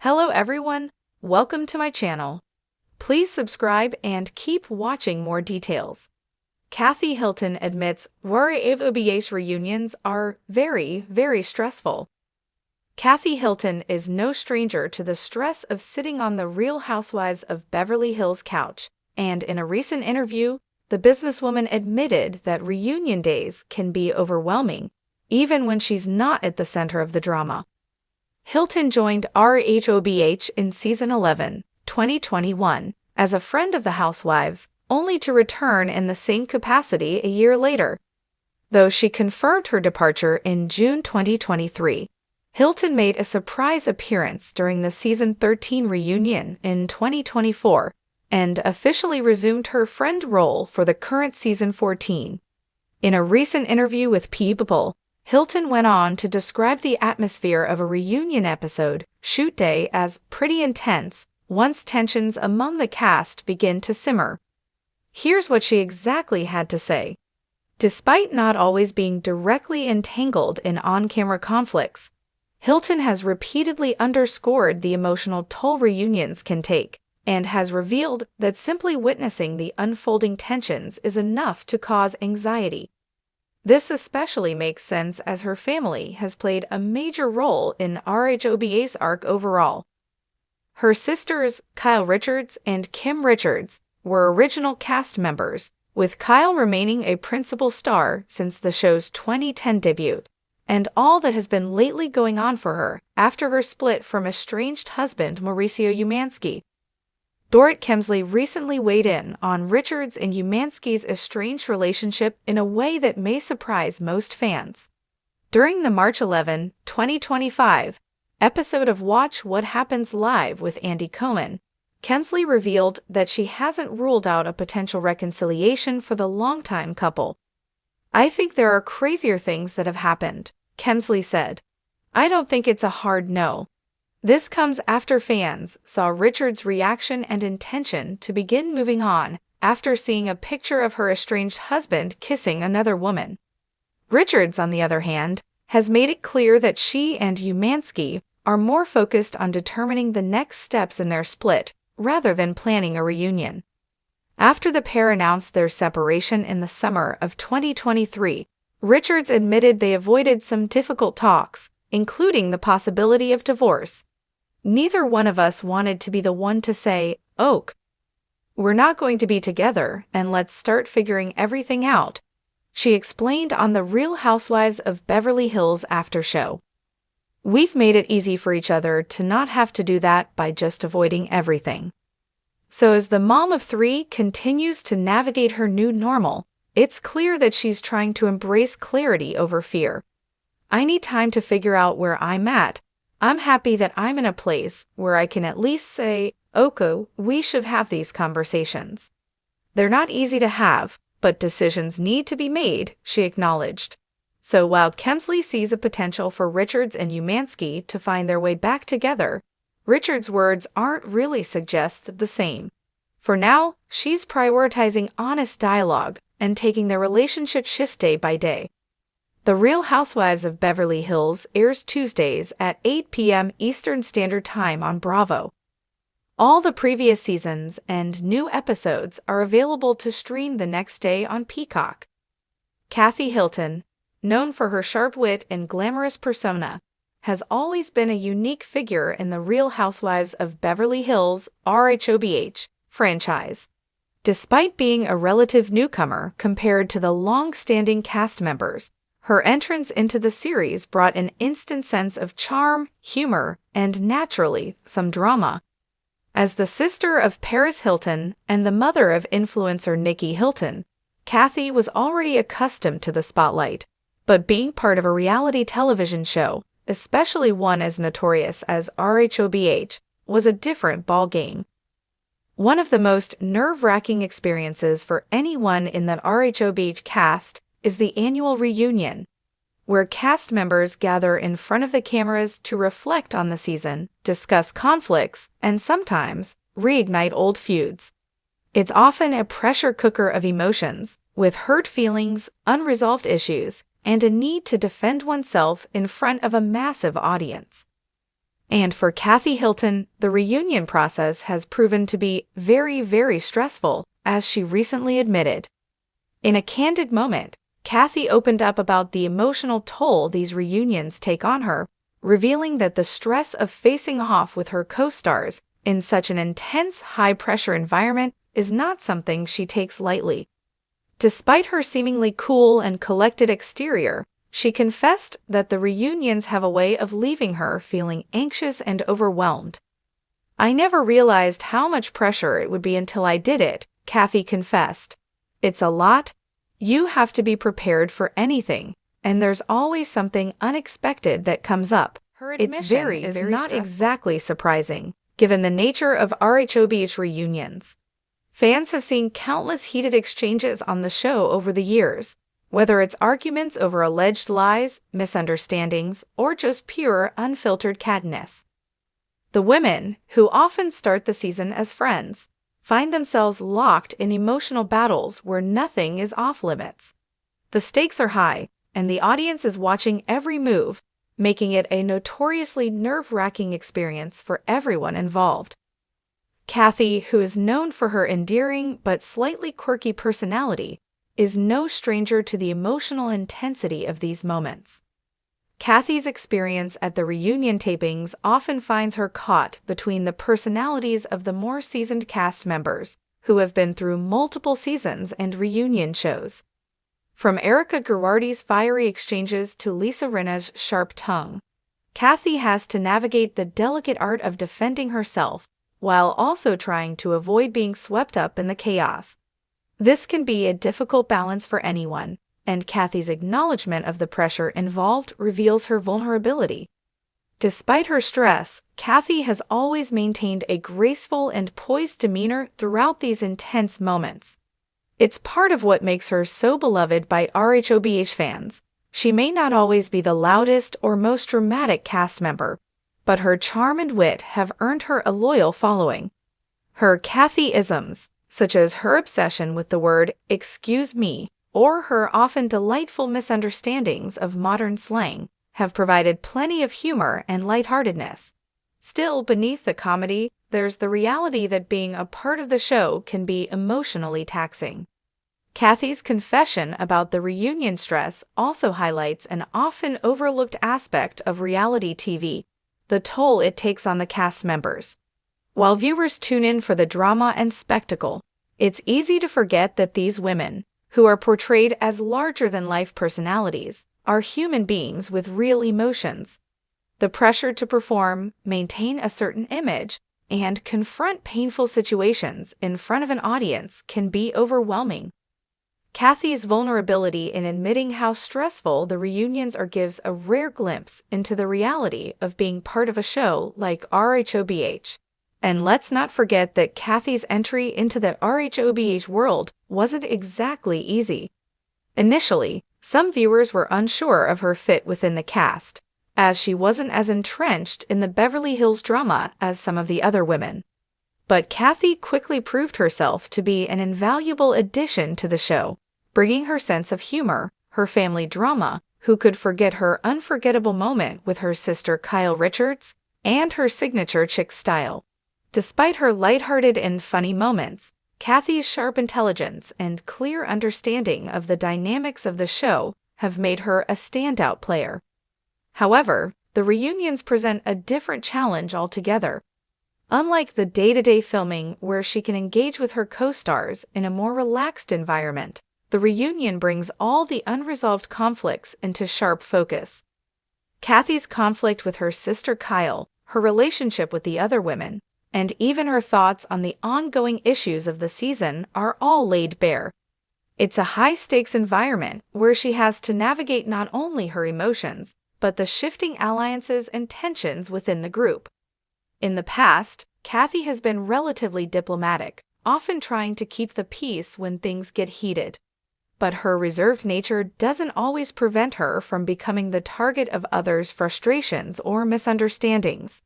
Hello everyone, welcome to my channel. Please subscribe and keep watching more details. Kathy Hilton admits Housewives reunions are very stressful. Kathy Hilton is no stranger to the stress of sitting on the Real Housewives of Beverly Hills couch, and in a recent interview, the businesswoman admitted that reunion days can be overwhelming, even when she's not at the center of the drama. Hilton joined RHOBH in season 11, 2021, as a friend of the Housewives, only to return in the same capacity a year later. Though she confirmed her departure in June 2023, Hilton made a surprise appearance during the season 13 reunion in 2024 and officially resumed her friend role for the current season 14. In a recent interview with People, Hilton went on to describe the atmosphere of a reunion episode shoot day as pretty intense once tensions among the cast begin to simmer. Here's what she exactly had to say. Despite not always being directly entangled in on-camera conflicts, Hilton has repeatedly underscored the emotional toll reunions can take and has revealed that simply witnessing the unfolding tensions is enough to cause anxiety. This especially makes sense as her family has played a major role in RHOBA's arc overall. Her sisters, Kyle Richards and Kim Richards, were original cast members, with Kyle remaining a principal star since the show's 2010 debut, and all that has been lately going on for her after her split from estranged husband Mauricio Umansky. Dorrit Kemsley recently weighed in on Richards and Umansky's estranged relationship in a way that may surprise most fans. During the March 11, 2025, episode of Watch What Happens Live with Andy Cohen, Kemsley revealed that she hasn't ruled out a potential reconciliation for the longtime couple. "I think there are crazier things that have happened," Kemsley said. "I don't think it's a hard no." This comes after fans saw Richards' reaction and intention to begin moving on after seeing a picture of her estranged husband kissing another woman. Richards, on the other hand, has made it clear that she and Umansky are more focused on determining the next steps in their split rather than planning a reunion. After the pair announced their separation in the summer of 2023, Richards admitted they avoided some difficult talks, including the possibility of divorce. "Neither one of us wanted to be the one to say, 'Oak, we're not going to be together and let's start figuring everything out,'" she explained on the Real Housewives of Beverly Hills after show. "We've made it easy for each other to not have to do that by just avoiding everything." So as the mom of three continues to navigate her new normal, it's clear that she's trying to embrace clarity over fear. "I need time to figure out where I'm at. I'm happy that I'm in a place where I can at least say, okay, we should have these conversations. They're not easy to have, but decisions need to be made," she acknowledged. So while Kemsley sees a potential for Richards and Umansky to find their way back together, Richards' words aren't really suggest the same. For now, she's prioritizing honest dialogue and taking their relationship shift day by day. The Real Housewives of Beverly Hills airs Tuesdays at 8 p.m. Eastern Standard Time on Bravo. All the previous seasons and new episodes are available to stream the next day on Peacock. Kathy Hilton, known for her sharp wit and glamorous persona, has always been a unique figure in the Real Housewives of Beverly Hills (RHOBH) franchise. Despite being a relative newcomer compared to the long-standing cast members, her entrance into the series brought an instant sense of charm, humor, and naturally, some drama. As the sister of Paris Hilton and the mother of influencer Nikki Hilton, Kathy was already accustomed to the spotlight, but being part of a reality television show, especially one as notorious as RHOBH, was a different ballgame. One of the most nerve-wracking experiences for anyone in the RHOBH cast is the annual reunion, where cast members gather in front of the cameras to reflect on the season, discuss conflicts, and sometimes reignite old feuds. It's often a pressure cooker of emotions, with hurt feelings, unresolved issues, and a need to defend oneself in front of a massive audience. And for Kathy Hilton, the reunion process has proven to be very, very stressful, as she recently admitted. In a candid moment, Kathy opened up about the emotional toll these reunions take on her, revealing that the stress of facing off with her co-stars in such an intense, high-pressure environment is not something she takes lightly. Despite her seemingly cool and collected exterior, she confessed that the reunions have a way of leaving her feeling anxious and overwhelmed. "I never realized how much pressure it would be until I did it," Kathy confessed. "It's a lot. You have to be prepared for anything, and there's always something unexpected that comes up." Her admission is not exactly surprising, given the nature of RHOBH reunions. Fans have seen countless heated exchanges on the show over the years, whether it's arguments over alleged lies, misunderstandings, or just pure, unfiltered catness. The women, who often start the season as friends, find themselves locked in emotional battles where nothing is off-limits. The stakes are high, and the audience is watching every move, making it a notoriously nerve-wracking experience for everyone involved. Kathy, who is known for her endearing but slightly quirky personality, is no stranger to the emotional intensity of these moments. Kathy's experience at the reunion tapings often finds her caught between the personalities of the more seasoned cast members, who have been through multiple seasons and reunion shows. From Erica Girardi's fiery exchanges to Lisa Rinna's sharp tongue, Kathy has to navigate the delicate art of defending herself while also trying to avoid being swept up in the chaos. This can be a difficult balance for anyone, and Kathy's acknowledgement of the pressure involved reveals her vulnerability. Despite her stress, Kathy has always maintained a graceful and poised demeanor throughout these intense moments. It's part of what makes her so beloved by RHOBH fans. She may not always be the loudest or most dramatic cast member, but her charm and wit have earned her a loyal following. Her Kathy-isms, such as her obsession with the word "excuse me," or her often delightful misunderstandings of modern slang, have provided plenty of humor and lightheartedness. Still, beneath the comedy, there's the reality that being a part of the show can be emotionally taxing. Kathy's confession about the reunion stress also highlights an often overlooked aspect of reality TV: the toll it takes on the cast members. While viewers tune in for the drama and spectacle, it's easy to forget that these women, who are portrayed as larger-than-life personalities, are human beings with real emotions. The pressure to perform, maintain a certain image, and confront painful situations in front of an audience can be overwhelming. Kathy's vulnerability in admitting how stressful the reunions are gives a rare glimpse into the reality of being part of a show like RHOBH. And let's not forget that Kathy's entry into the RHOBH world wasn't exactly easy. Initially, some viewers were unsure of her fit within the cast, as she wasn't as entrenched in the Beverly Hills drama as some of the other women. But Kathy quickly proved herself to be an invaluable addition to the show, bringing her sense of humor, her family drama, who could forget her unforgettable moment with her sister Kyle Richards, and her signature chick style. Despite her lighthearted and funny moments, Kathy's sharp intelligence and clear understanding of the dynamics of the show have made her a standout player. However, the reunions present a different challenge altogether. Unlike the day-to-day filming where she can engage with her co-stars in a more relaxed environment, the reunion brings all the unresolved conflicts into sharp focus. Kathy's conflict with her sister Kyle, her relationship with the other women, and even her thoughts on the ongoing issues of the season are all laid bare. It's a high-stakes environment where she has to navigate not only her emotions, but the shifting alliances and tensions within the group. In the past, Kathy has been relatively diplomatic, often trying to keep the peace when things get heated. But her reserved nature doesn't always prevent her from becoming the target of others' frustrations or misunderstandings.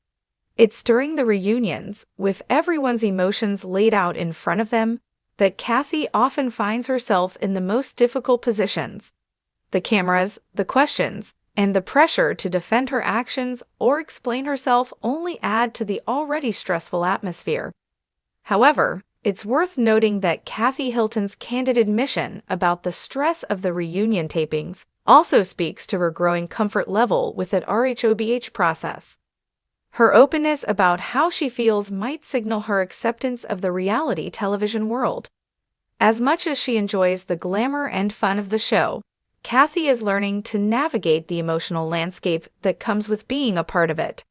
It's during the reunions, with everyone's emotions laid out in front of them, that Kathy often finds herself in the most difficult positions. The cameras, the questions, and the pressure to defend her actions or explain herself only add to the already stressful atmosphere. However, it's worth noting that Kathy Hilton's candid admission about the stress of the reunion tapings also speaks to her growing comfort level with the RHOBH process. Her openness about how she feels might signal her acceptance of the reality television world. As much as she enjoys the glamour and fun of the show, Kathy is learning to navigate the emotional landscape that comes with being a part of it.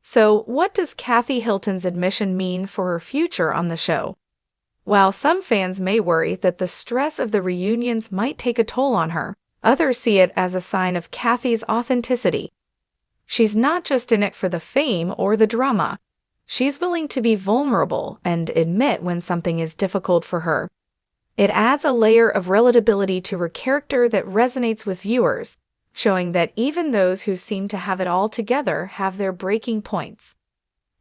So, what does Kathy Hilton's admission mean for her future on the show? While some fans may worry that the stress of the reunions might take a toll on her, others see it as a sign of Kathy's authenticity. She's not just in it for the fame or the drama. She's willing to be vulnerable and admit when something is difficult for her. It adds a layer of relatability to her character that resonates with viewers, showing that even those who seem to have it all together have their breaking points.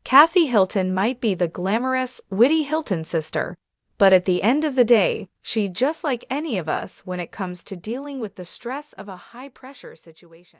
Kathy Hilton might be the glamorous, witty Hilton sister, but at the end of the day, she's just like any of us when it comes to dealing with the stress of a high-pressure situation.